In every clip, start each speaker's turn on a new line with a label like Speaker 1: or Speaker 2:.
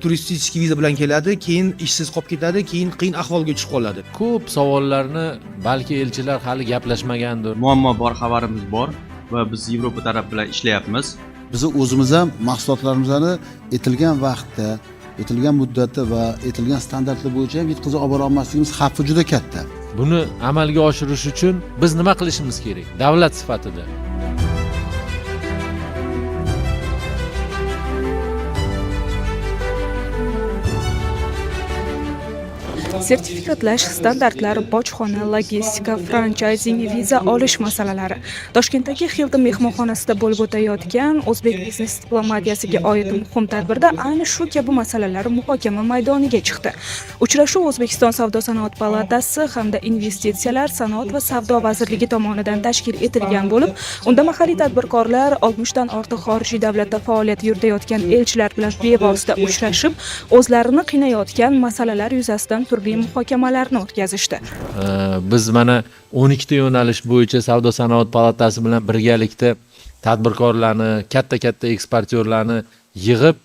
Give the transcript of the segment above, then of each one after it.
Speaker 1: turistik viza bilan keladi, keyin ishsiz qolib ketadi, keyin qiyin ahvolga tushib qoladi.
Speaker 2: Ko'p savollarni balki elchilar hali gaplashmagandir.
Speaker 3: Muammo bor, xabarimiz bor va biz Yevropa taraf bilan ishlayapmiz.
Speaker 4: Biz o'zimiz ham mahsulotlarimizni aytilgan vaqtda, aytilgan muddatda va aytilgan standartlar bo'yicha ham yetkazib olib olmasligimiz xavfi juda katta.
Speaker 2: Buni amalga oshirish uchun biz nima qilishimiz kerak? Davlat sifatida.
Speaker 5: Sertifikatlash, standartlar, bojxona, logistika, franchising, viza olish masalalari. Toshkentdagi Hilton mehmonxonasida bo'lib o'tayotgan o'zbek biznes diplomatiyasiga oid muhim tadbirda ayni shu kabi masalalar muhokama maydoniga chiqdi. Uchrashuv O'zbekiston Savdo-sanoat palatasi hamda Investitsiyalar, sanoat va savdo vazirligi tomonidan tashkil etilgan bo'lib, unda mahalliy tadbirkorlar 60 dan ortiq xorijiy davlatda faoliyat yuritayotgan elchilar bilan bevosita uchrashib, o'zlarini qiynayotgan masalalar yuzasidan turli muhokamalarni o'tkazishdi.
Speaker 2: Biz mana 12 ta yo'nalish bo'yicha Savdo-sanoat palatasi bilan birgalikda tadbirkorlarni, katta eksportyorlarni yig'ib,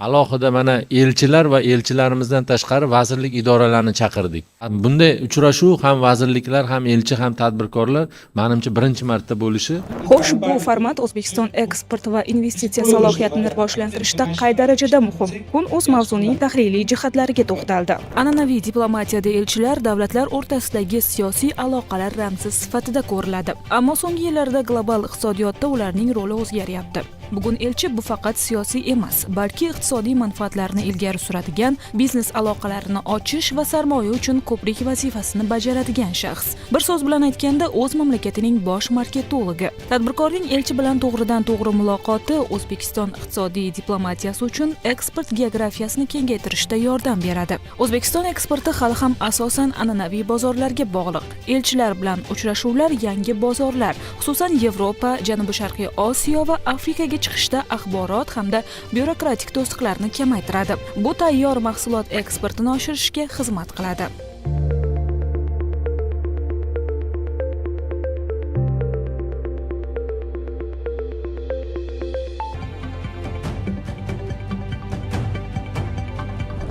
Speaker 2: alohida mana elchilar va elchilarimizdan tashqari vazirlik idoralarini chaqirdik. Bunday uchrashuv ham vazirliklar, ham elchi, ham tadbirkorlar menimcha birinchi marta bo'lishi.
Speaker 5: Xo'sh, bu format O'zbekiston eksport va investitsiya salohiyatini rivojlantirishda qay darajada muhim? Kun o'z mavzuning tahliliy jihatlariga to'xtaldi. An'anaviy diplomatiyada elchilar davlatlar o'rtasidagi siyosiy aloqalar ramzi sifatida ko'riladi. Ammo so'nggi yillarda global iqtisodiyotda ularning roli o'zgaryapti. Bugun elchi bu faqat siyosiy emas, balki iqtisodiy manfaatlarni ilgari suradigan, biznes aloqalarini ochish va sarmoya uchun ko'prik vazifasini bajaradigan shaxs. Bir so'z bilan aytganda, o'z mamlakatining bosh marketologi. Tadbirkorning elchi bilan to'g'ridan-to'g'ri muloqoti O'zbekiston iqtisodiy diplomatiyasi uchun eksport geografiyasini kengaytirishda yordam beradi. O'zbekiston eksporti hali ham asosan an'anaviy bozorlarga bog'liq. Elchilar bilan uchrashuvlar yangi bozorlar, xususan Yevropa, Janubi-Sharqiy Osiyo va Afrikaga chiqishda axborot hamda byurokratik to'siqlarni kamaytiradi. Bu tayyor mahsulot eksportini oshirishga xizmat qiladi.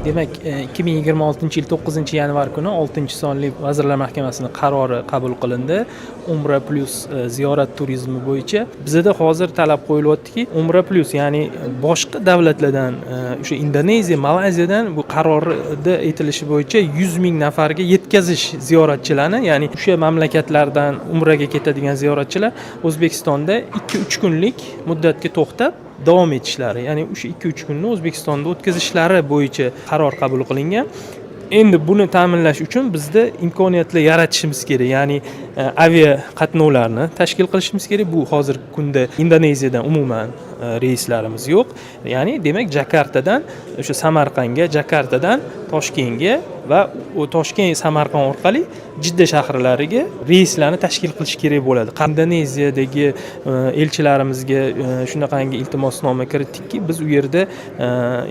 Speaker 6: Demak, 2026-yil 9-yanvar kuni 6-sonli Vazirlar Mahkamasining qarori qabul qilindi. Umra plus ziyorat turizmi bo'yicha bizda hozir talab qo'yilyaptiki, Umra plus, ya'ni boshqa davlatlardan, o'sha Indoneziya, Malayziyadan bu qarorda aytilishi bo'yicha 100 ming nafarga yetkazish ziyoratchilarni, ya'ni o'sha mamlakatlardan umraga ketadigan ziyoratchilar O'zbekistonda 2-3 kunlik muddatga to'xtab davom etishlari, ya'ni o'sha 2-3 kunni O'zbekistonda o'tkazishlari bo'yicha qaror qabul qilingan. Endi buni ta'minlash uchun bizda imkoniyatlar yaratishimiz kerak, ya'ni avia qatnovlarni tashkil qilishimiz kerak. Bu hozirgi kunda Indoneziyadan umuman reyslarimiz yo'q. Ya'ni demak Jakartadan o'sha Samarqandga, Jakartadan Toshkentga va Toshkent Samarqand orqali Jidda shaharlariga reyslarni tashkil qilish kerak bo'ladi. Indoneziyadagi elchilarimizga shunaqangi iltimosnoma kiritdikki, biz u yerda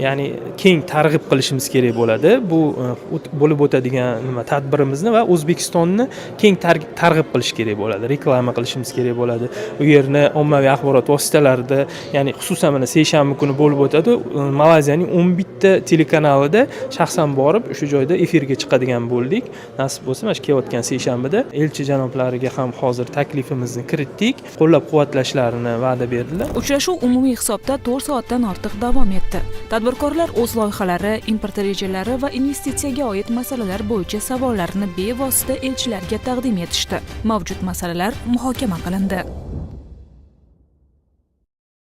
Speaker 6: ya'ni keng targ'ib qilishimiz kerak bo'ladi. Bu bo'lib o'tadigan tadbirimizni va O'zbekistonni keng targ'ib qilish kerak bo'ladi. Reklama qilishimiz kerak bo'ladi. U yerni ommaviy axborot vositalarida, ya'ni xususan mana seshanba kuni bo'lib o'tadi. Malayziyaning 11 ta telekanalida shaxsan borib o'sha joyda efirga chiqadigan bo'ldik. Nasib bo'lsa, mana kelayotgan seshanbada elchi janoblariga ham hozir taklifimizni kiritdik. Qo'llab-quvvatlashlarini va'da berdilar.
Speaker 5: Uchrashuv umumiy hisobda 4 soatdan ortiq davom etdi. Tadbirkorlar o'z loyihalari, import rejalari va investitsiyaga oid masalalar bo'yicha savollarini bevosita elchilarga taqdim etishdi. Mavjud masalalar muhokama qilindi.